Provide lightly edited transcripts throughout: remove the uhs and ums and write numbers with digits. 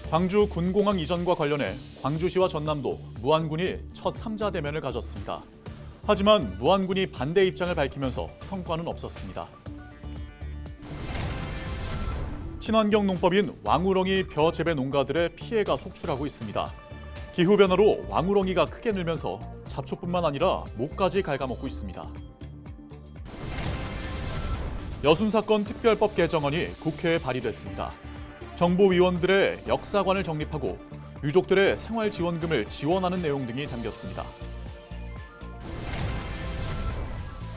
광주 군공항 이전과 관련해 광주시와 전남도, 무안군이 첫 3자 대면을 가졌습니다. 하지만 무안군이 반대 입장을 밝히면서 성과는 없었습니다. 친환경 농법인 왕우렁이 벼 재배 농가들의 피해가 속출하고 있습니다. 기후변화로 왕우렁이가 크게 늘면서 잡초뿐만 아니라 목까지 갉아먹고 있습니다. 여순사건 특별법 개정안이 국회에 발의됐습니다. 정보위원들의 역사관을 정립하고 유족들의 생활지원금을 지원하는 내용 등이 담겼습니다.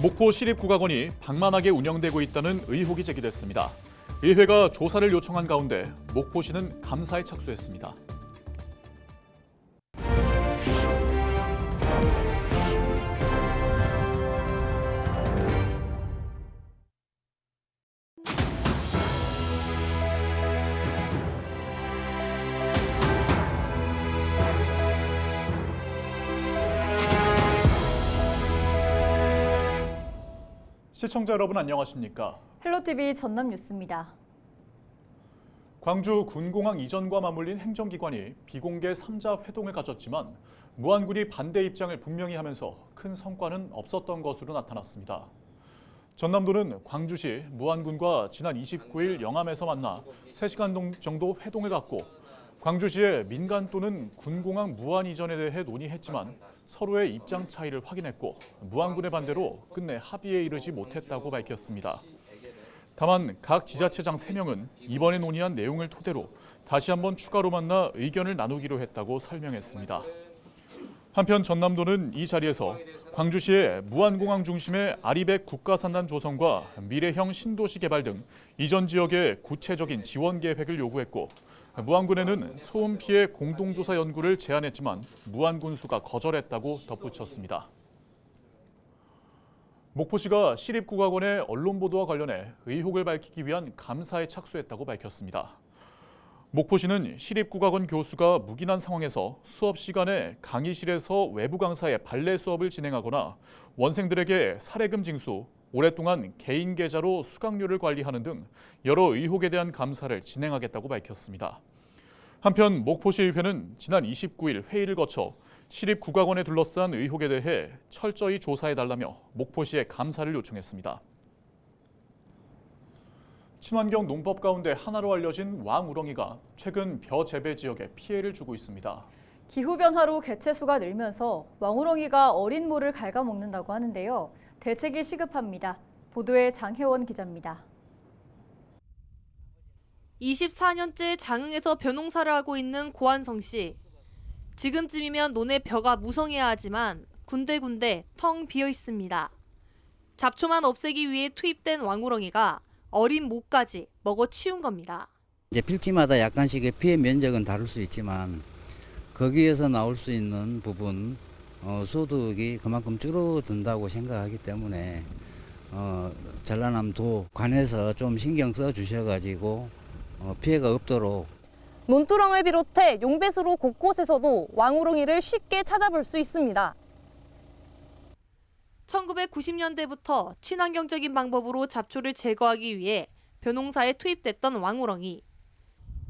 목포 시립국악원이 방만하게 운영되고 있다는 의혹이 제기됐습니다. 의회가 조사를 요청한 가운데 목포시는 감사에 착수했습니다. 시청자 여러분 안녕하십니까? 헬로티비 전남 뉴스입니다. 광주 군공항 이전과 맞물린 행정기관이 비공개 3자 회동을 가졌지만 무안군이 반대 입장을 분명히 하면서 큰 성과는 없었던 것으로 나타났습니다. 전남도는 광주시 무안군과 지난 29일 영암에서 만나 3시간 정도 회동을 갖고 광주시의 민간 또는 군공항 무안 이전에 대해 논의했지만 서로의 입장 차이를 확인했고 무안군의 반대로 끝내 합의에 이르지 못했다고 밝혔습니다. 다만 각 지자체장 3명은 이번에 논의한 내용을 토대로 다시 한번 추가로 만나 의견을 나누기로 했다고 설명했습니다. 한편 전남도는 이 자리에서 광주시의 무안공항 중심의 아리백 국가산단 조성과 미래형 신도시 개발 등 이전 지역의 구체적인 지원 계획을 요구했고 무안군에는 소음 피해 공동조사 연구를 제안했지만 무안군수가 거절했다고 덧붙였습니다. 목포시가 시립국악원의 언론 보도와 관련해 의혹을 밝히기 위한 감사에 착수했다고 밝혔습니다. 목포시는 시립국악원 교수가 묵인한 상황에서 수업 시간에 강의실에서 외부 강사의 발레 수업을 진행하거나 원생들에게 사례금 징수, 오랫동안 개인 계좌로 수강료를 관리하는 등 여러 의혹에 대한 감사를 진행하겠다고 밝혔습니다. 한편 목포시의회는 지난 29일 회의를 거쳐 시립국악원에 둘러싼 의혹에 대해 철저히 조사해달라며 목포시에 감사를 요청했습니다. 친환경 농법 가운데 하나로 알려진 왕우렁이가 최근 벼 재배 지역에 피해를 주고 있습니다. 기후변화로 개체수가 늘면서 왕우렁이가 어린 모를 갉아먹는다고 하는데요. 대책이 시급합니다. 보도에 장혜원 기자입니다. 24년째 장흥에서 벼농사를 하고 있는 고한성 씨. 지금쯤이면 논에 벼가 무성해야 하지만 군데군데 텅 비어 있습니다. 잡초만 없애기 위해 투입된 왕우렁이가 어린 모까지 먹어치운 겁니다. 이제 필지마다 약간씩의 피해 면적은 다를 수 있지만 거기에서 나올 수 있는 부분 소득이 그만큼 줄어든다고 생각하기 때문에 전라남도 관에서 좀 신경 써 주셔가지고 피해가 없도록. 논두렁을 비롯해 용배수로 곳곳에서도 왕우렁이를 쉽게 찾아볼 수 있습니다. 1990년대부터 친환경적인 방법으로 잡초를 제거하기 위해 벼농사에 투입됐던 왕우렁이.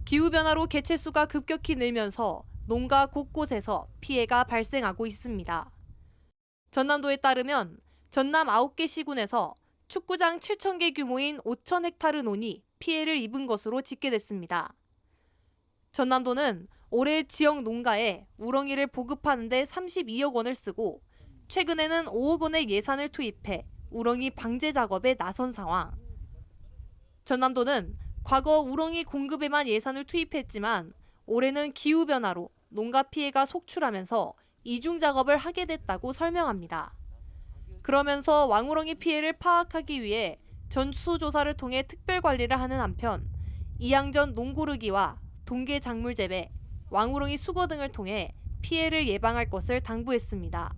기후변화로 개체수가 급격히 늘면서 농가 곳곳에서 피해가 발생하고 있습니다. 전남도에 따르면 전남 9개 시군에서 축구장 7,000개 규모인 5,000헥타르 논이 피해를 입은 것으로 집계됐습니다. 전남도는 올해 지역 농가에 우렁이를 보급하는 데 32억 원을 쓰고 최근에는 5억 원의 예산을 투입해 우렁이 방제 작업에 나선 상황. 전남도는 과거 우렁이 공급에만 예산을 투입했지만 올해는 기후변화로 농가 피해가 속출하면서 이중 작업을 하게 됐다고 설명합니다. 그러면서 왕우렁이 피해를 파악하기 위해 전수조사를 통해 특별 관리를 하는 한편 이양전 농고르기와 동계 작물 재배, 왕우렁이 수거 등을 통해 피해를 예방할 것을 당부했습니다.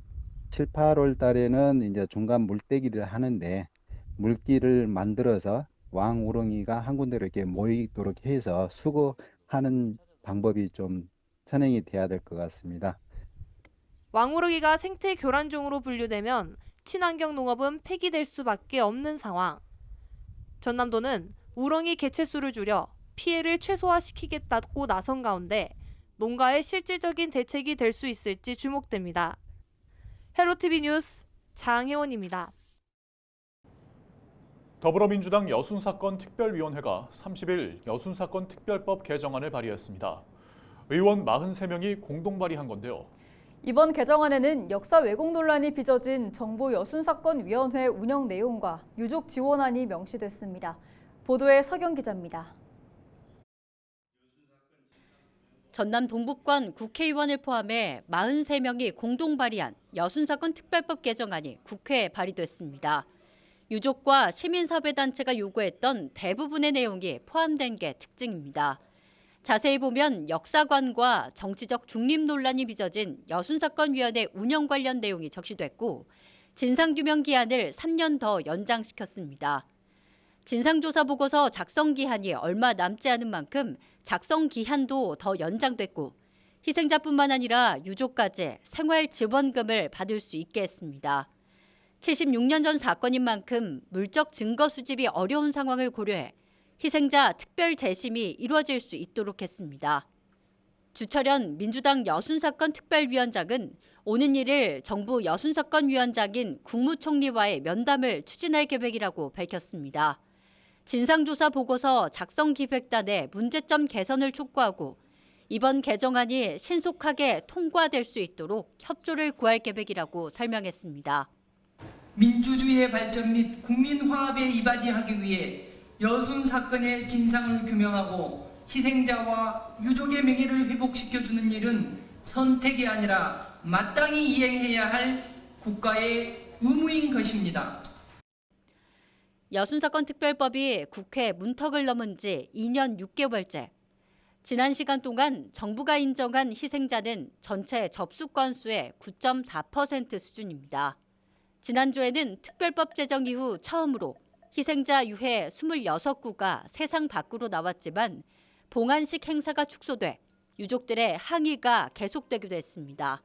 7, 8월 달에는 이제 중간 물떼기를 하는데 물길을 만들어서 왕우렁이가 한 군데로 이렇게 모이도록 해서 수거하는 방법이 좀 선행이 돼야 될 것 같습니다. 왕우렁이가 생태 교란종으로 분류되면 친환경 농업은 폐기될 수밖에 없는 상황. 전남도는 우렁이 개체수를 줄여 피해를 최소화시키겠다고 나선 가운데 농가의 실질적인 대책이 될 수 있을지 주목됩니다. 헬로티비 뉴스 장혜원입니다. 더불어민주당 여순사건 특별위원회가 30일 여순사건 특별법 개정안을 발의했습니다. 의원 43명이 공동 발의한 건데요. 이번 개정안에는 역사 왜곡 논란이 빚어진 정부 여순사건위원회 운영 내용과 유족 지원안이 명시됐습니다. 보도에 서경 기자입니다. 전남 동북권 국회의원을 포함해 43명이 공동 발의한 여순사건 특별법 개정안이 국회에 발의됐습니다. 유족과 시민사회단체가 요구했던 대부분의 내용이 포함된 게 특징입니다. 자세히 보면 역사관과 정치적 중립 논란이 빚어진 여순사건위원회 운영 관련 내용이 적시됐고 진상규명 기한을 3년 더 연장시켰습니다. 진상조사 보고서 작성 기한이 얼마 남지 않은 만큼 작성 기한도 더 연장됐고 희생자뿐만 아니라 유족까지 생활지원금을 받을 수 있게 했습니다. 76년 전 사건인 만큼 물적 증거 수집이 어려운 상황을 고려해 희생자 특별 재심이 이루어질 수 있도록 했습니다. 주철현 민주당 여순사건 특별위원장은 오는 1일 정부 여순사건위원장인 국무총리와의 면담을 추진할 계획이라고 밝혔습니다. 진상조사 보고서 작성 기획단의 문제점 개선을 촉구하고 이번 개정안이 신속하게 통과될 수 있도록 협조를 구할 계획이라고 설명했습니다. 민주주의의 발전 및 국민 화합에 이바지하기 위해 여순 사건의 진상을 규명하고 희생자와 유족의 명예를 회복시켜주는 일은 선택이 아니라 마땅히 이행해야 할 국가의 의무인 것입니다. 여순사건 특별법이 국회 문턱을 넘은 지 2년 6개월째. 지난 시간 동안 정부가 인정한 희생자는 전체 접수 건수의 9.4% 수준입니다. 지난주에는 특별법 제정 이후 처음으로 희생자 유해 26구가 세상 밖으로 나왔지만 봉안식 행사가 축소돼 유족들의 항의가 계속되기도 했습니다.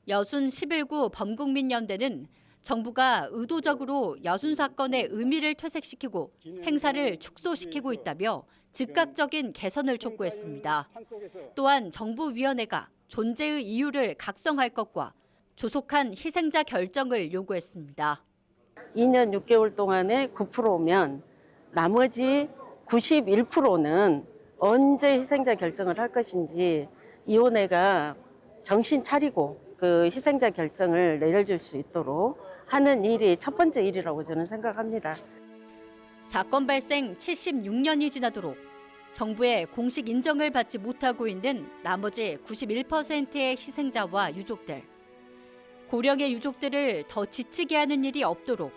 여순 11구 범국민연대는 정부가 의도적으로 여순 사건의 의미를 퇴색시키고 행사를 축소시키고 있다며 즉각적인 개선을 촉구했습니다. 또한 정부위원회가 존재의 이유를 각성할 것과 조속한 희생자 결정을 요구했습니다. 2년 6개월 동안에 9%면 나머지 91%는 언제 희생자 결정을 할 것인지 위원회가 정신 차리고 그 희생자 결정을 내려줄 수 있도록 하는 일이 첫 번째 일이라고 저는 생각합니다. 사건 발생 76년이 지나도록 정부의 공식 인정을 받지 못하고 있는 나머지 91%의 희생자와 유족들. 고령의 유족들을 더 지치게 하는 일이 없도록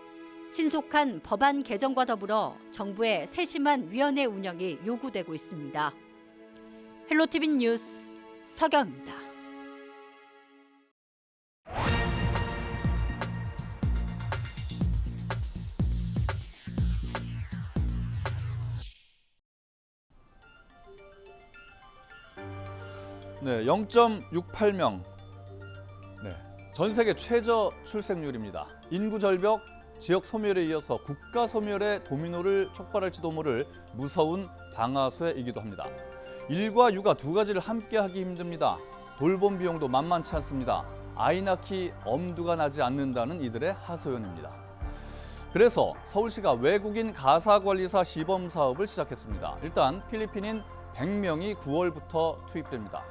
신속한 법안 개정과 더불어 정부의 세심한 위원회 운영이 요구되고 있습니다. 헬로티비 뉴스 서경입니다. 네, 0.68명. 네, 전 세계 최저 출생률입니다. 인구 절벽, 지역 소멸에 이어서 국가 소멸의 도미노를 촉발할지도 모를 무서운 방아쇠이기도 합니다. 일과 육아 두 가지를 함께 하기 힘듭니다. 돌봄 비용도 만만치 않습니다. 아이 낳기 엄두가 나지 않는다는 이들의 하소연입니다. 그래서 서울시가 외국인 가사관리사 시범 사업을 시작했습니다. 일단 필리핀인 100명이 9월부터 투입됩니다.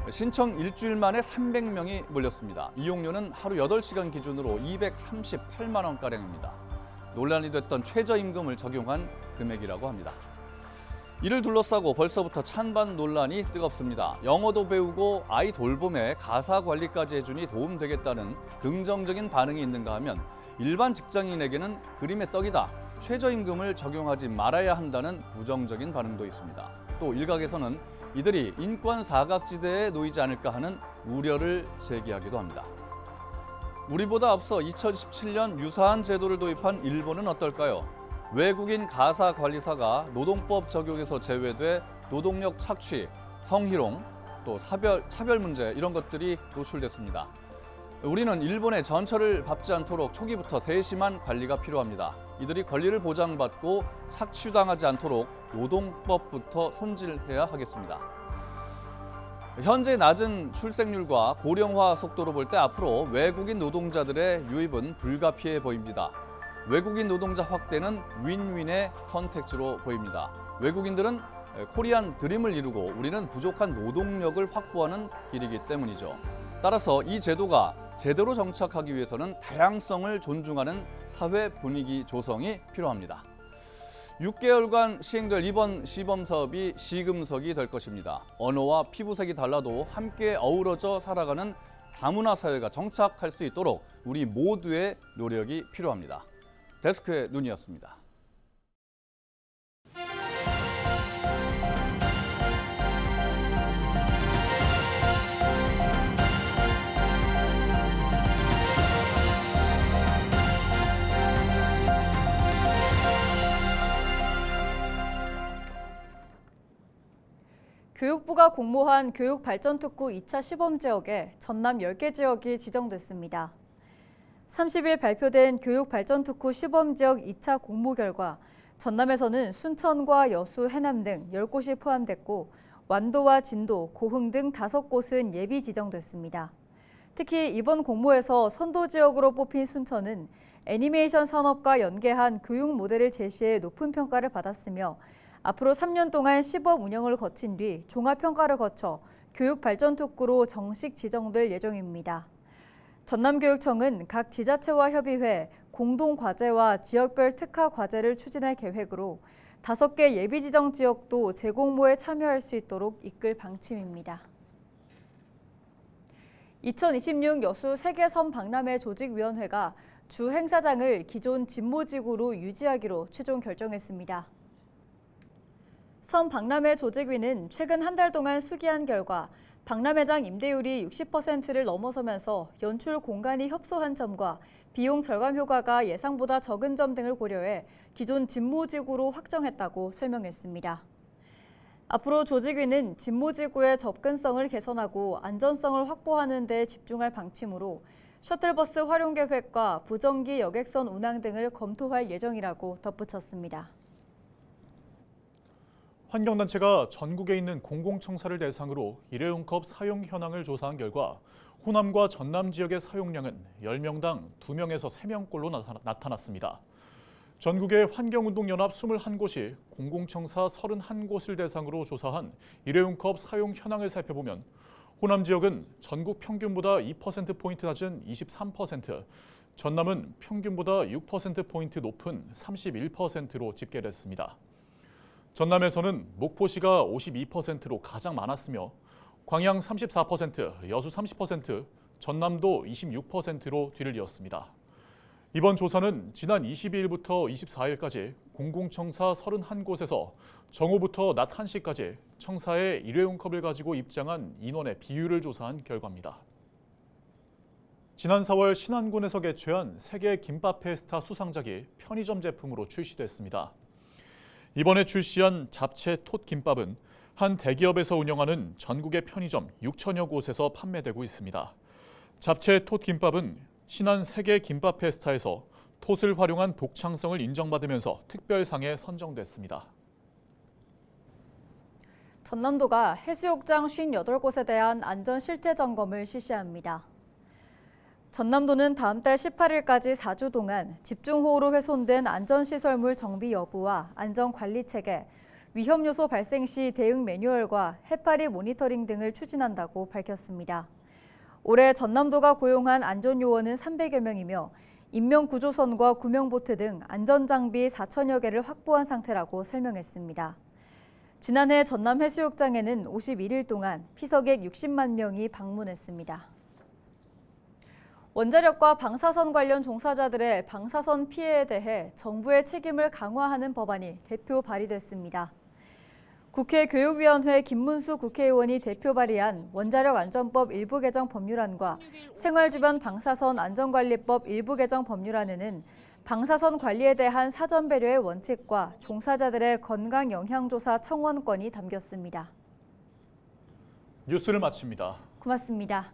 신청 일주일 만에 300명이 몰렸습니다. 이용료는 하루 8시간 기준으로 238만 원가량입니다. 논란이 됐던 최저임금을 적용한 금액이라고 합니다. 이를 둘러싸고 벌써부터 찬반 논란이 뜨겁습니다. 영어도 배우고 아이 돌봄에 가사 관리까지 해주니 도움되겠다는 긍정적인 반응이 있는가 하면 일반 직장인에게는 그림의 떡이다. 최저임금을 적용하지 말아야 한다는 부정적인 반응도 있습니다. 또 일각에서는 이들이 인권 사각지대에 놓이지 않을까 하는 우려를 제기하기도 합니다. 우리보다 앞서 2017년 유사한 제도를 도입한 일본은 어떨까요? 외국인 가사 관리사가 노동법 적용에서 제외돼 노동력 착취, 성희롱, 또 차별 문제 이런 것들이 노출됐습니다. 우리는 일본의 전철을 밟지 않도록 초기부터 세심한 관리가 필요합니다. 이들이 권리를 보장받고 착취당하지 않도록 노동법부터 손질해야 하겠습니다. 현재 낮은 출생률과 고령화 속도로 볼 때 앞으로 외국인 노동자들의 유입은 불가피해 보입니다. 외국인 노동자 확대는 윈윈의 선택지로 보입니다. 외국인들은 코리안 드림을 이루고 우리는 부족한 노동력을 확보하는 길이기 때문이죠. 따라서 이 제도가 제대로 정착하기 위해서는 다양성을 존중하는 사회 분위기 조성이 필요합니다. 6개월간 시행될 이번 시범 사업이 시금석이 될 것입니다. 언어와 피부색이 달라도 함께 어우러져 살아가는 다문화 사회가 정착할 수 있도록 우리 모두의 노력이 필요합니다. 데스크의 눈이었습니다. 교육부가 공모한 교육발전특구 2차 시범 지역에 전남 10개 지역이 지정됐습니다. 30일 발표된 교육발전특구 시범지역 2차 공모 결과 전남에서는 순천과 여수, 해남 등 10곳이 포함됐고 완도와 진도, 고흥 등 5곳은 예비 지정됐습니다. 특히 이번 공모에서 선도 지역으로 뽑힌 순천은 애니메이션 산업과 연계한 교육 모델을 제시해 높은 평가를 받았으며 앞으로 3년 동안 시범 운영을 거친 뒤 종합평가를 거쳐 교육발전특구로 정식 지정될 예정입니다. 전남교육청은 각 지자체와 협의해 공동과제와 지역별 특화과제를 추진할 계획으로 5개 예비지정 지역도 재공모에 참여할 수 있도록 이끌 방침입니다. 2026 여수 세계섬 박람회 조직위원회가 주 행사장을 기존 진모지구로 유지하기로 최종 결정했습니다. 섬 박람회 조직위는 최근 한 달 동안 수기한 결과 박람회장 임대율이 60%를 넘어서면서 연출 공간이 협소한 점과 비용 절감 효과가 예상보다 적은 점 등을 고려해 기존 진모지구로 확정했다고 설명했습니다. 앞으로 조직위는 진모지구의 접근성을 개선하고 안전성을 확보하는 데 집중할 방침으로 셔틀버스 활용 계획과 부정기 여객선 운항 등을 검토할 예정이라고 덧붙였습니다. 환경단체가 전국에 있는 공공청사를 대상으로 일회용컵 사용 현황을 조사한 결과 호남과 전남 지역의 사용량은 10명당 2명에서 3명꼴로 나타났습니다. 전국의 환경운동연합 21곳이 공공청사 31곳을 대상으로 조사한 일회용컵 사용 현황을 살펴보면 호남 지역은 전국 평균보다 2%포인트 낮은 23%, 전남은 평균보다 6%포인트 높은 31%로 집계됐습니다. 전남에서는 목포시가 52%로 가장 많았으며 광양 34%, 여수 30%, 전남도 26%로 뒤를 이었습니다. 이번 조사는 지난 22일부터 24일까지 공공청사 31곳에서 정오부터 낮 1시까지 청사에 일회용컵을 가지고 입장한 인원의 비율을 조사한 결과입니다. 지난 4월 신안군에서 개최한 세계 김밥 페스타 수상작이 편의점 제품으로 출시됐습니다. 이번에 출시한 잡채 톳 김밥은 한 대기업에서 운영하는 전국의 편의점 6천여 곳에서 판매되고 있습니다. 잡채 톳 김밥은 신안 세계 김밥 페스타에서 톳을 활용한 독창성을 인정받으면서 특별상에 선정됐습니다. 전남도가 해수욕장 58곳에 대한 안전 실태 점검을 실시합니다. 전남도는 다음 달 18일까지 4주 동안 집중호우로 훼손된 안전시설물 정비 여부와 안전관리 체계, 위험 요소 발생 시 대응 매뉴얼과 해파리 모니터링 등을 추진한다고 밝혔습니다. 올해 전남도가 고용한 안전요원은 300여 명이며 인명구조선과 구명보트 등 안전장비 4천여 개를 확보한 상태라고 설명했습니다. 지난해 전남 해수욕장에는 51일 동안 피서객 60만 명이 방문했습니다. 원자력과 방사선 관련 종사자들의 방사선 피해에 대해 정부의 책임을 강화하는 법안이 대표 발의됐습니다. 국회 교육위원회 김문수 국회의원이 대표 발의한 원자력안전법 일부 개정 법률안과 생활주변 방사선 안전관리법 일부 개정 법률안에는 방사선 관리에 대한 사전 배려의 원칙과 종사자들의 건강 영향조사 청원권이 담겼습니다. 뉴스를 마칩니다. 고맙습니다.